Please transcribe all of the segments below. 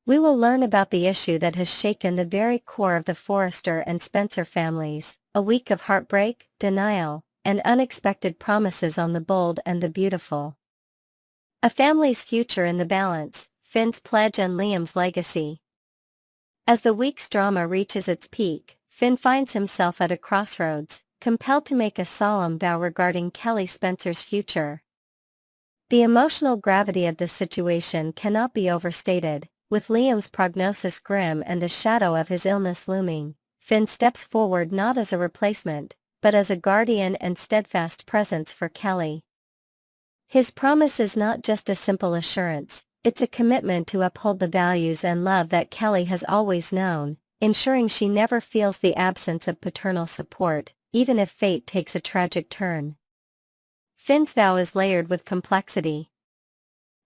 We will learn about the issue that has shaken the very core of the Forrester and Spencer families, a week of heartbreak, denial, and unexpected promises on the bold and the beautiful. A family's future in the balance, Finn's pledge and Liam's legacy. As the week's drama reaches its peak, Finn finds himself at a crossroads, compelled to make a solemn vow regarding Kelly Spencer's future. The emotional gravity of this situation cannot be overstated. With Liam's prognosis grim and the shadow of his illness looming, Finn steps forward not as a replacement, but as a guardian and steadfast presence for Kelly. His promise is not just a simple assurance, it's a commitment to uphold the values and love that Kelly has always known, ensuring she never feels the absence of paternal support, even if fate takes a tragic turn. Finn's vow is layered with complexity.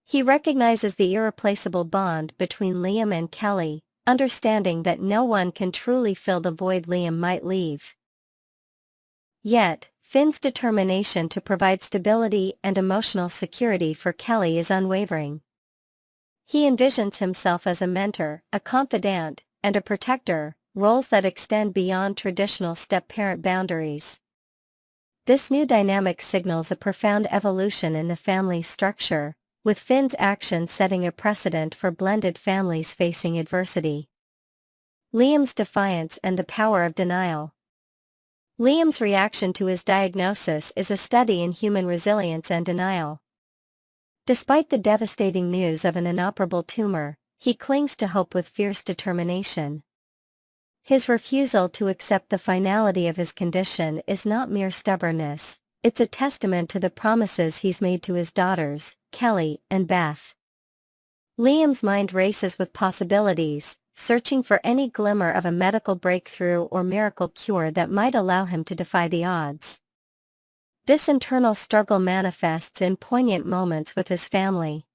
He recognizes the irreplaceable bond between Liam and Kelly, understanding that no one can truly fill the void Liam might leave. Yet, Finn's determination to provide stability and emotional security for Kelly is unwavering. He envisions himself as a mentor, a confidant, and a protector, roles that extend beyond traditional step-parent boundaries. This new dynamic signals a profound evolution in the family's structure, with Finn's actions setting a precedent for blended families facing adversity. Liam's defiance and the power of denial. Liam's reaction to his diagnosis is a study in human resilience and denial. Despite the devastating news of an inoperable tumor, he clings to hope with fierce determination. His refusal to accept the finality of his condition is not mere stubbornness. It's a testament to the promises he's made to his daughters, Kelly and Beth. Liam's mind races with possibilities, searching for any glimmer of a medical breakthrough or miracle cure that might allow him to defy the odds. This internal struggle manifests in poignant moments with his family.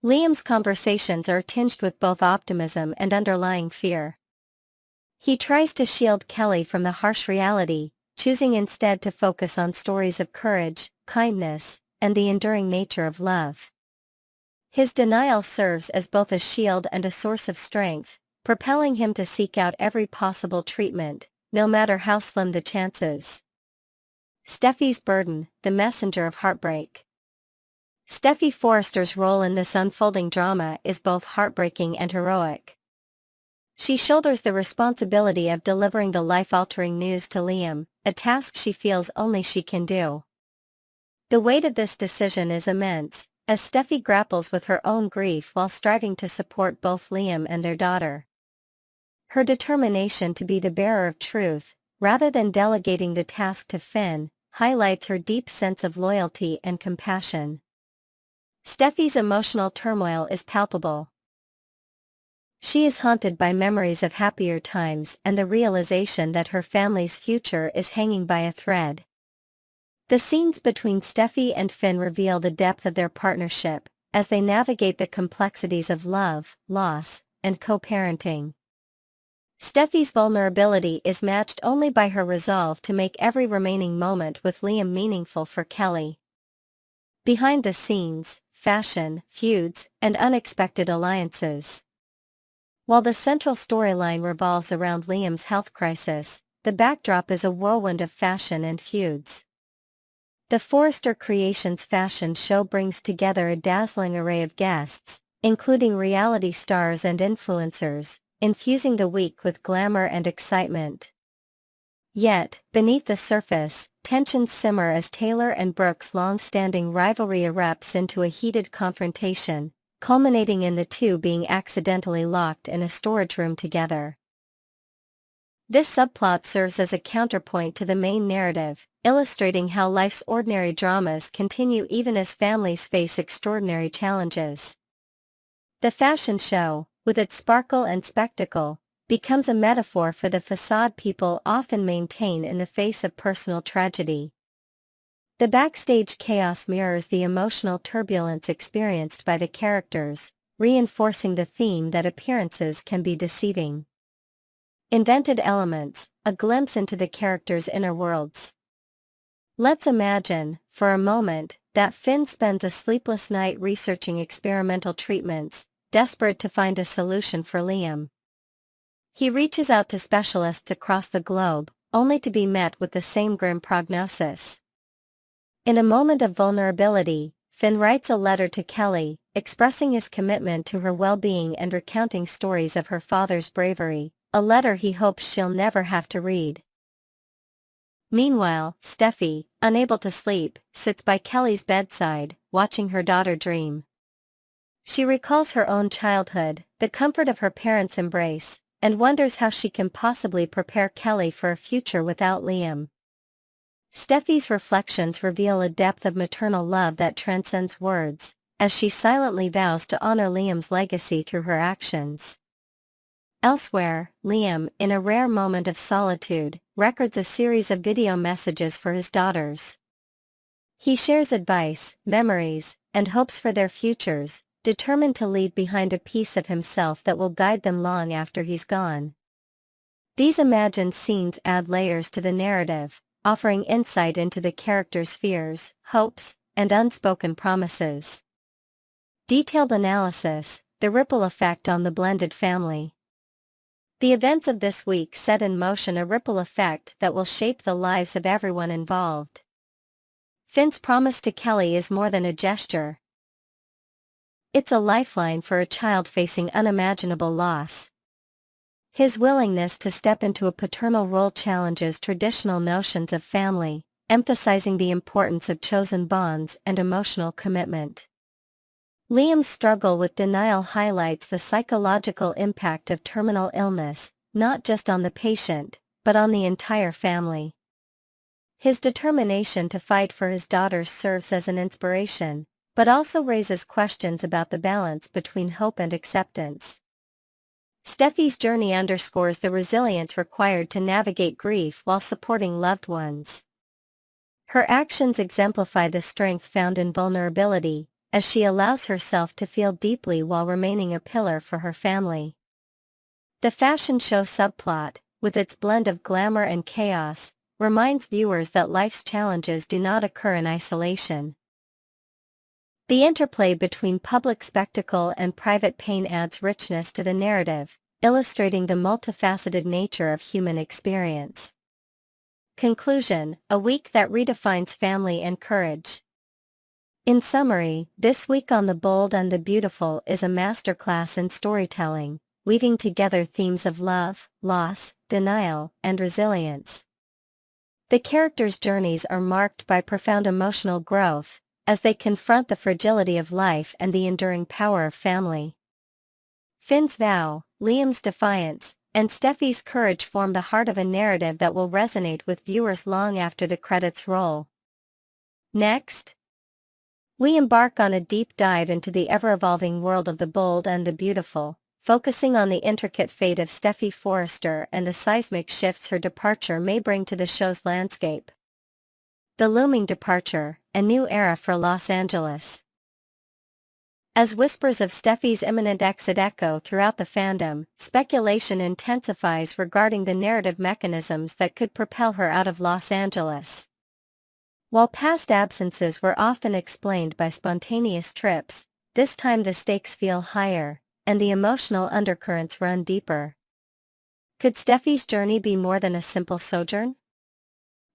Liam's conversations are tinged with both optimism and underlying fear. He tries to shield Kelly from the harsh reality, choosing instead to focus on stories of courage, kindness, and the enduring nature of love. His denial serves as both a shield and a source of strength, propelling him to seek out every possible treatment, no matter how slim the chances. Steffy's burden, the messenger of heartbreak. Steffy Forrester's role in this unfolding drama is both heartbreaking and heroic. She shoulders the responsibility of delivering the life-altering news to Liam, a task she feels only she can do. The weight of this decision is immense, as Steffy grapples with her own grief while striving to support both Liam and their daughter. Her determination to be the bearer of truth, rather than delegating the task to Finn, highlights her deep sense of loyalty and compassion. Steffy's emotional turmoil is palpable. She is haunted by memories of happier times and the realization that her family's future is hanging by a thread. The scenes between Steffy and Finn reveal the depth of their partnership, as they navigate the complexities of love, loss, and co-parenting. Steffy's vulnerability is matched only by her resolve to make every remaining moment with Liam meaningful for Kelly. Behind the scenes, fashion, feuds, and unexpected alliances. While the central storyline revolves around Liam's health crisis, the backdrop is a whirlwind of fashion and feuds. The Forrester Creations fashion show brings together a dazzling array of guests, including reality stars and influencers, infusing the week with glamour and excitement. Yet, beneath the surface, tensions simmer as Taylor and Brooke's long-standing rivalry erupts into a heated confrontation, culminating in the two being accidentally locked in a storage room together. This subplot serves as a counterpoint to the main narrative, illustrating how life's ordinary dramas continue even as families face extraordinary challenges. The fashion show, with its sparkle and spectacle, becomes a metaphor for the facade people often maintain in the face of personal tragedy. The backstage chaos mirrors the emotional turbulence experienced by the characters, reinforcing the theme that appearances can be deceiving. Invented elements, a glimpse into the characters' inner worlds. Let's imagine, for a moment, that Finn spends a sleepless night researching experimental treatments, desperate to find a solution for Liam. He reaches out to specialists across the globe, only to be met with the same grim prognosis. In a moment of vulnerability, Finn writes a letter to Kelly, expressing his commitment to her well-being and recounting stories of her father's bravery, a letter he hopes she'll never have to read. Meanwhile, Steffy, unable to sleep, sits by Kelly's bedside, watching her daughter dream. She recalls her own childhood, the comfort of her parents' embrace, and wonders how she can possibly prepare Kelly for a future without Liam. Steffy's reflections reveal a depth of maternal love that transcends words, as she silently vows to honor Liam's legacy through her actions. Elsewhere, Liam, in a rare moment of solitude, records a series of video messages for his daughters. He shares advice, memories, and hopes for their futures, determined to leave behind a piece of himself that will guide them long after he's gone. These imagined scenes add layers to the narrative, offering insight into the characters' fears, hopes, and unspoken promises. Detailed analysis, the ripple effect on the blended family. The events of this week set in motion a ripple effect that will shape the lives of everyone involved. Finn's promise to Kelly is more than a gesture. It's a lifeline for a child facing unimaginable loss. His willingness to step into a paternal role challenges traditional notions of family, emphasizing the importance of chosen bonds and emotional commitment. Liam's struggle with denial highlights the psychological impact of terminal illness, not just on the patient, but on the entire family. His determination to fight for his daughters serves as an inspiration, but also raises questions about the balance between hope and acceptance. Steffy's journey underscores the resilience required to navigate grief while supporting loved ones. Her actions exemplify the strength found in vulnerability, as she allows herself to feel deeply while remaining a pillar for her family. The fashion show subplot, with its blend of glamour and chaos, reminds viewers that life's challenges do not occur in isolation. The interplay between public spectacle and private pain adds richness to the narrative, illustrating the multifaceted nature of human experience. Conclusion: a week that redefines family and courage. In summary, this week on The Bold and the Beautiful is a masterclass in storytelling, weaving together themes of love, loss, denial, and resilience. The characters' journeys are marked by profound emotional growth, as they confront the fragility of life and the enduring power of family. Finn's vow, Liam's defiance, and Steffy's courage form the heart of a narrative that will resonate with viewers long after the credits roll. Next, we embark on a deep dive into the ever-evolving world of The Bold and the Beautiful, focusing on the intricate fate of Steffy Forrester and the seismic shifts her departure may bring to the show's landscape. The looming departure, a new era for Los Angeles. As whispers of Steffy's imminent exit echo throughout the fandom, speculation intensifies regarding the narrative mechanisms that could propel her out of Los Angeles. While past absences were often explained by spontaneous trips, this time the stakes feel higher, and the emotional undercurrents run deeper. Could Steffy's journey be more than a simple sojourn?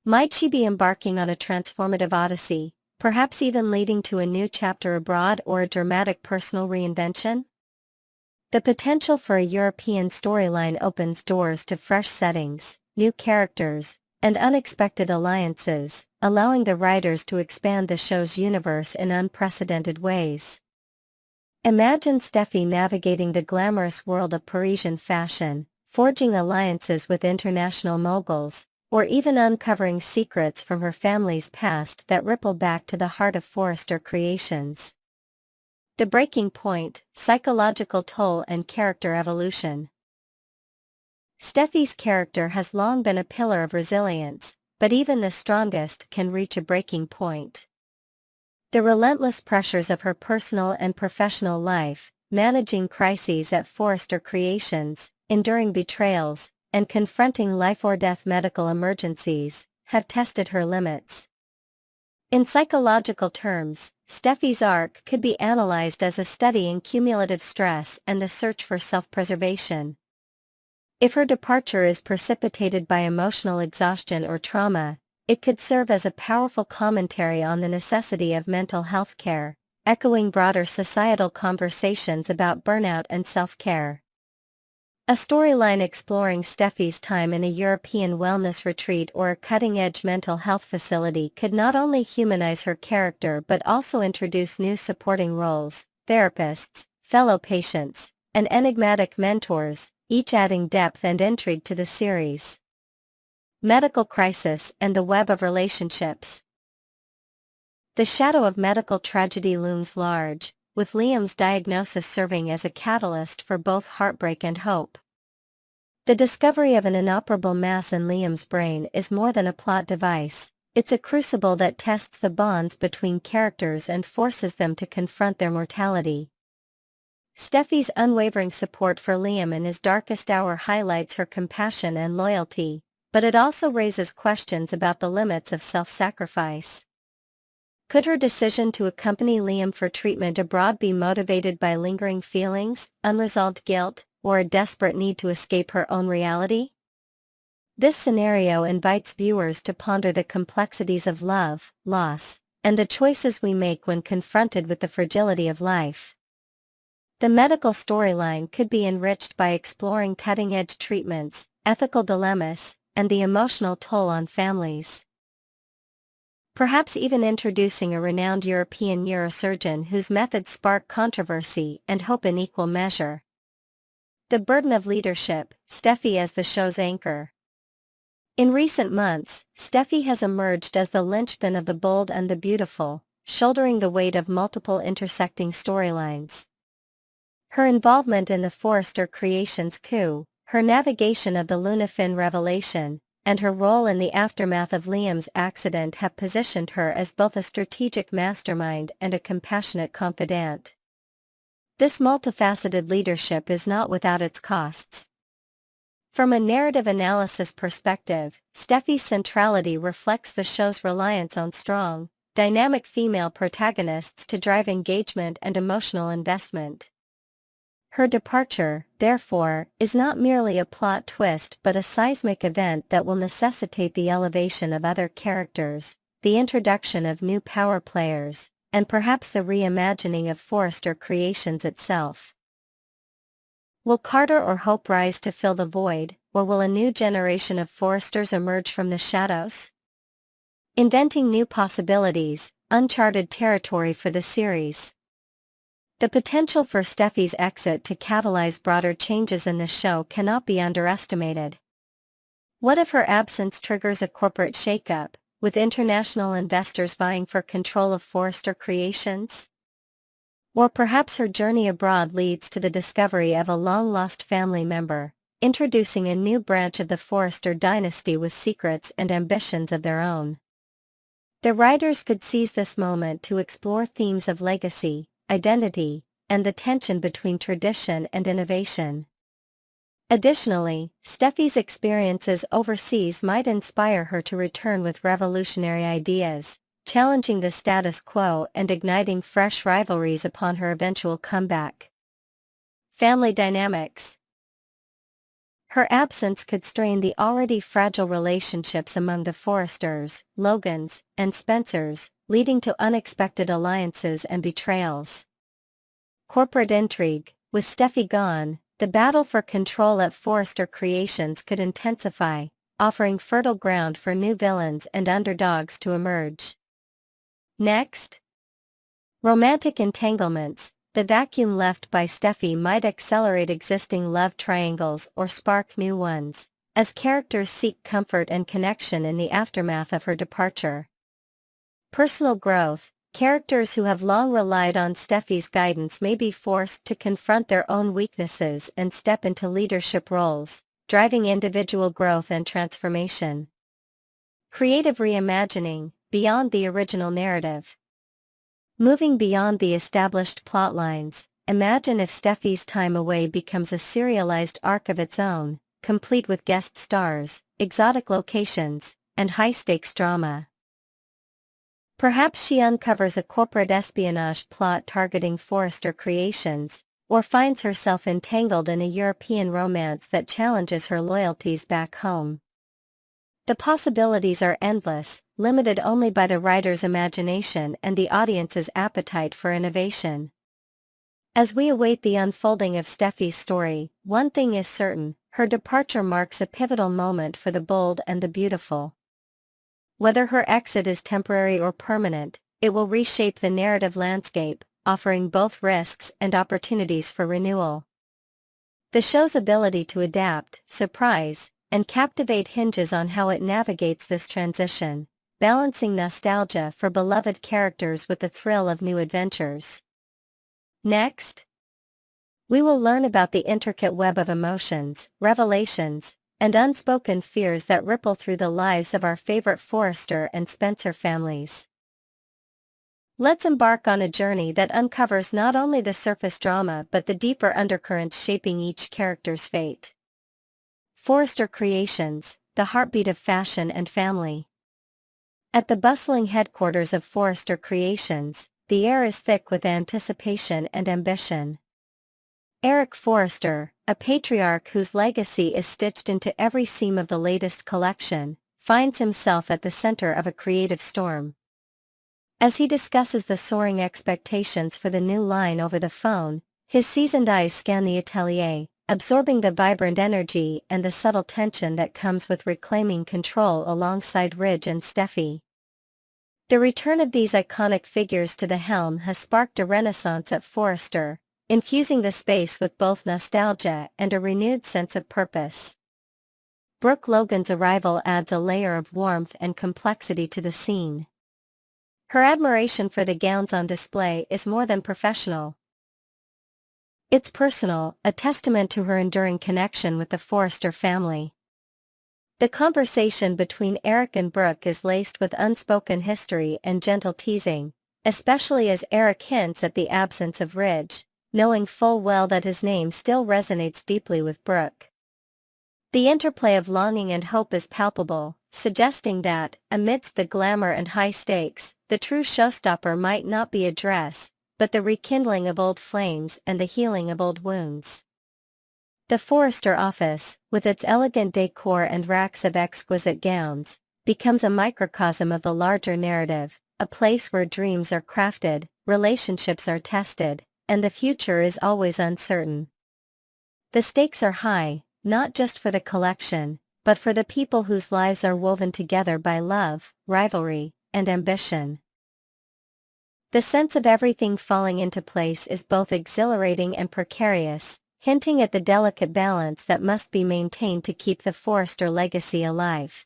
Might she be embarking on a transformative odyssey, perhaps even leading to a new chapter abroad or a dramatic personal reinvention? The potential for a European storyline opens doors to fresh settings, new characters, and unexpected alliances, allowing the writers to expand the show's universe in unprecedented ways. Imagine Steffy navigating the glamorous world of Parisian fashion, forging alliances with international moguls, or even uncovering secrets from her family's past that ripple back to the heart of Forrester Creations. The breaking point, psychological toll and character evolution. Steffy's character has long been a pillar of resilience, but even the strongest can reach a breaking point. The relentless pressures of her personal and professional life, managing crises at Forrester Creations, enduring betrayals, and confronting life-or-death medical emergencies, have tested her limits. In psychological terms, Steffy's arc could be analyzed as a study in cumulative stress and the search for self-preservation. If her departure is precipitated by emotional exhaustion or trauma, it could serve as a powerful commentary on the necessity of mental health care, echoing broader societal conversations about burnout and self-care. A storyline exploring Steffy's time in a European wellness retreat or a cutting-edge mental health facility could not only humanize her character but also introduce new supporting roles, therapists, fellow patients, and enigmatic mentors, each adding depth and intrigue to the series. Medical crisis and the web of relationships. The shadow of medical tragedy looms large, with Liam's diagnosis serving as a catalyst for both heartbreak and hope. The discovery of an inoperable mass in Liam's brain is more than a plot device, it's a crucible that tests the bonds between characters and forces them to confront their mortality. Steffy's unwavering support for Liam in his darkest hour highlights her compassion and loyalty, but it also raises questions about the limits of self-sacrifice. Could her decision to accompany Liam for treatment abroad be motivated by lingering feelings, unresolved guilt, or a desperate need to escape her own reality? This scenario invites viewers to ponder the complexities of love, loss, and the choices we make when confronted with the fragility of life. The medical storyline could be enriched by exploring cutting-edge treatments, ethical dilemmas, and the emotional toll on families. Perhaps even introducing a renowned European neurosurgeon whose methods spark controversy and hope in equal measure. The burden of leadership, Steffy as the show's anchor. In recent months, Steffy has emerged as the linchpin of The Bold and the Beautiful, shouldering the weight of multiple intersecting storylines. Her involvement in the Forrester Creations coup, her navigation of the Lunafin revelation, and her role in the aftermath of Liam's accident have positioned her as both a strategic mastermind and a compassionate confidant. This multifaceted leadership is not without its costs. From a narrative analysis perspective, Steffy's centrality reflects the show's reliance on strong, dynamic female protagonists to drive engagement and emotional investment. Her departure, therefore, is not merely a plot twist but a seismic event that will necessitate the elevation of other characters, the introduction of new power players, and perhaps the reimagining of Forrester Creations itself. Will Carter or Hope rise to fill the void, or will a new generation of Forresters emerge from the shadows? Inventing new possibilities, uncharted territory for the series. The potential for Steffy's exit to catalyze broader changes in the show cannot be underestimated. What if her absence triggers a corporate shakeup, with international investors vying for control of Forrester Creations? Or perhaps her journey abroad leads to the discovery of a long-lost family member, introducing a new branch of the Forrester dynasty with secrets and ambitions of their own. The writers could seize this moment to explore themes of legacy, identity, and the tension between tradition and innovation. Additionally, Steffy's experiences overseas might inspire her to return with revolutionary ideas, challenging the status quo and igniting fresh rivalries upon her eventual comeback. Family dynamics. Her absence could strain the already fragile relationships among the Forresters, Logans, and Spencers, leading to unexpected alliances and betrayals. Corporate intrigue. With Steffy gone, the battle for control at Forrester Creations could intensify, offering fertile ground for new villains and underdogs to emerge. Next, romantic entanglements. The vacuum left by Steffy might accelerate existing love triangles or spark new ones, as characters seek comfort and connection in the aftermath of her departure. Personal growth. Characters who have long relied on Steffy's guidance may be forced to confront their own weaknesses and step into leadership roles, driving individual growth and transformation. Creative reimagining. Beyond the original narrative. Moving beyond the established plotlines, imagine if Steffy's time away becomes a serialized arc of its own, complete with guest stars, exotic locations, and high-stakes drama. Perhaps she uncovers a corporate espionage plot targeting Forrester creations, or finds herself entangled in a European romance that challenges her loyalties back home. The possibilities are endless, limited only by the writer's imagination and the audience's appetite for innovation. As we await the unfolding of Steffy's story, one thing is certain: her departure marks a pivotal moment for the bold and the beautiful. Whether her exit is temporary or permanent, it will reshape the narrative landscape, offering both risks and opportunities for renewal. The show's ability to adapt, surprise, and captivate hinges on how it navigates this transition, balancing nostalgia for beloved characters with the thrill of new adventures. Next, we will learn about the intricate web of emotions, revelations, and unspoken fears that ripple through the lives of our favorite Forrester and Spencer families. Let's embark on a journey that uncovers not only the surface drama but the deeper undercurrents shaping each character's fate. Forrester Creations, the heartbeat of fashion and family. At the bustling headquarters of Forrester Creations, the air is thick with anticipation and ambition. Eric Forrester, a patriarch whose legacy is stitched into every seam of the latest collection, finds himself at the center of a creative storm. As he discusses the soaring expectations for the new line over the phone, his seasoned eyes scan the atelier, absorbing the vibrant energy and the subtle tension that comes with reclaiming control alongside Ridge and Steffy. The return of these iconic figures to the helm has sparked a renaissance at Forrester, infusing the space with both nostalgia and a renewed sense of purpose. Brooke Logan's arrival adds a layer of warmth and complexity to the scene. Her admiration for the gowns on display is more than professional. It's personal, a testament to her enduring connection with the Forrester family. The conversation between Eric and Brooke is laced with unspoken history and gentle teasing, especially as Eric hints at the absence of Ridge, knowing full well that his name still resonates deeply with Brooke. The interplay of longing and hope is palpable, suggesting that, amidst the glamour and high stakes, the true showstopper might not be a dress, but the rekindling of old flames and the healing of old wounds. The Forrester office, with its elegant decor and racks of exquisite gowns, becomes a microcosm of the larger narrative, a place where dreams are crafted, relationships are tested, and the future is always uncertain. The stakes are high, not just for the collection, but for the people whose lives are woven together by love, rivalry, and ambition. The sense of everything falling into place is both exhilarating and precarious, hinting at the delicate balance that must be maintained to keep the Forrester legacy alive.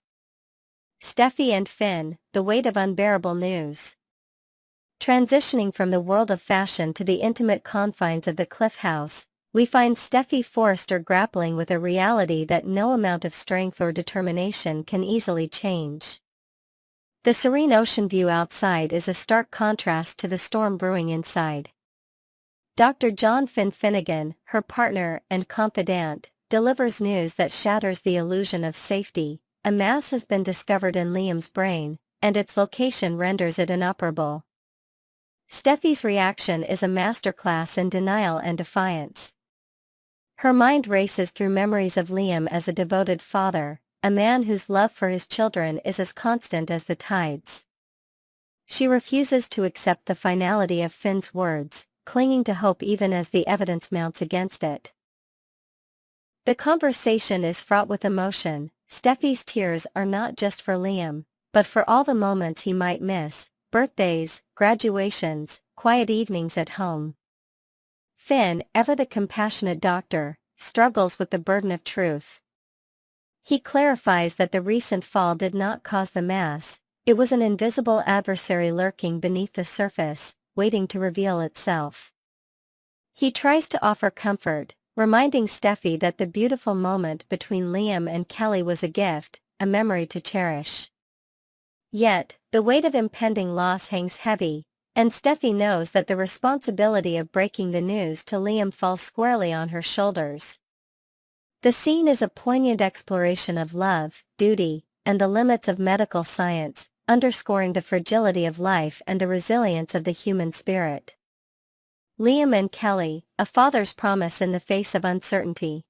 Steffy and Finn, the weight of unbearable news. Transitioning from the world of fashion to the intimate confines of the Cliff House, we find Steffy Forrester grappling with a reality that no amount of strength or determination can easily change. The serene ocean view outside is a stark contrast to the storm brewing inside. Dr. John Finn Finnegan, her partner and confidant, delivers news that shatters the illusion of safety. A mass has been discovered in Liam's brain, and its location renders it inoperable. Steffy's reaction is a masterclass in denial and defiance. Her mind races through memories of Liam as a devoted father, a man whose love for his children is as constant as the tides. She refuses to accept the finality of Finn's words, clinging to hope even as the evidence mounts against it. The conversation is fraught with emotion. Steffy's tears are not just for Liam, but for all the moments he might miss: birthdays, graduations, quiet evenings at home. Finn, ever the compassionate doctor, struggles with the burden of truth. He clarifies that the recent fall did not cause the mass, it was an invisible adversary lurking beneath the surface, waiting to reveal itself. He tries to offer comfort, reminding Steffy that the beautiful moment between Liam and Kelly was a gift, a memory to cherish. Yet, the weight of impending loss hangs heavy, and Steffy knows that the responsibility of breaking the news to Liam falls squarely on her shoulders. The scene is a poignant exploration of love, duty, and the limits of medical science, underscoring the fragility of life and the resilience of the human spirit. Liam and Kelly, a father's promise in the face of uncertainty.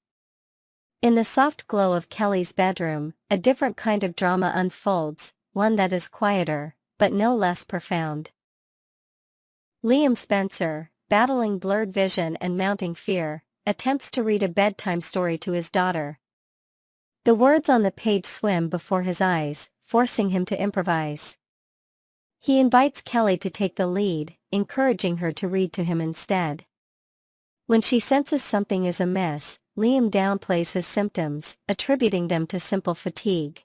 In the soft glow of Kelly's bedroom, a different kind of drama unfolds, one that is quieter, but no less profound. Liam Spencer, battling blurred vision and mounting fear, attempts to read a bedtime story to his daughter. The words on the page swim before his eyes, forcing him to improvise. He invites Kelly to take the lead, encouraging her to read to him instead. When she senses something is amiss, Liam downplays his symptoms, attributing them to simple fatigue.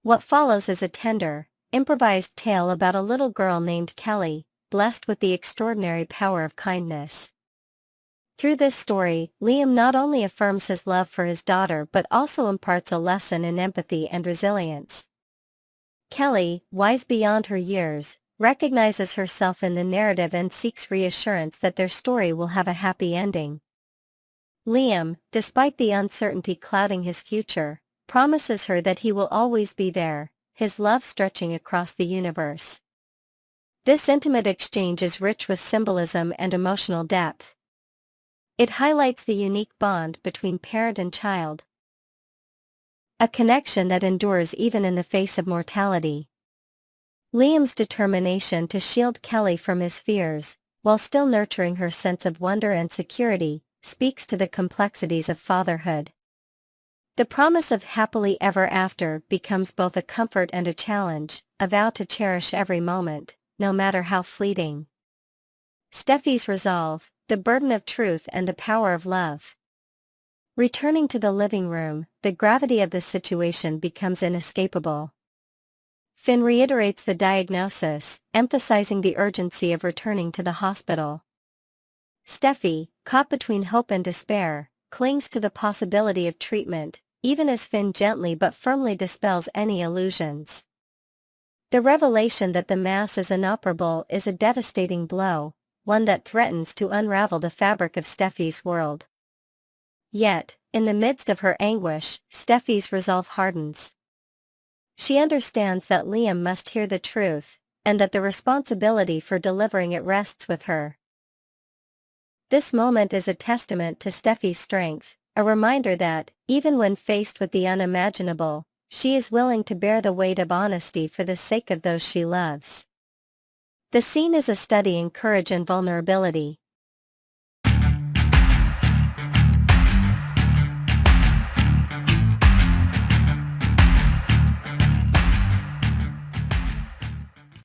What follows is a tender, improvised tale about a little girl named Kelly, blessed with the extraordinary power of kindness. Through this story, Liam not only affirms his love for his daughter but also imparts a lesson in empathy and resilience. Kelly, wise beyond her years, recognizes herself in the narrative and seeks reassurance that their story will have a happy ending. Liam, despite the uncertainty clouding his future, promises her that he will always be there, his love stretching across the universe. This intimate exchange is rich with symbolism and emotional depth. It highlights the unique bond between parent and child. A connection that endures even in the face of mortality. Liam's determination to shield Kelly from his fears, while still nurturing her sense of wonder and security, speaks to the complexities of fatherhood. The promise of happily ever after becomes both a comfort and a challenge, a vow to cherish every moment, no matter how fleeting. Steffy's resolve, the burden of truth and the power of love. Returning to the living room, the gravity of the situation becomes inescapable. Finn reiterates the diagnosis, emphasizing the urgency of returning to the hospital. Steffy, caught between hope and despair, clings to the possibility of treatment, even as Finn gently but firmly dispels any illusions. The revelation that the mass is inoperable is a devastating blow, one that threatens to unravel the fabric of Steffy's world. Yet, in the midst of her anguish, Steffy's resolve hardens. She understands that Liam must hear the truth, and that the responsibility for delivering it rests with her. This moment is a testament to Steffy's strength, a reminder that, even when faced with the unimaginable, she is willing to bear the weight of honesty for the sake of those she loves. The scene is a study in courage and vulnerability.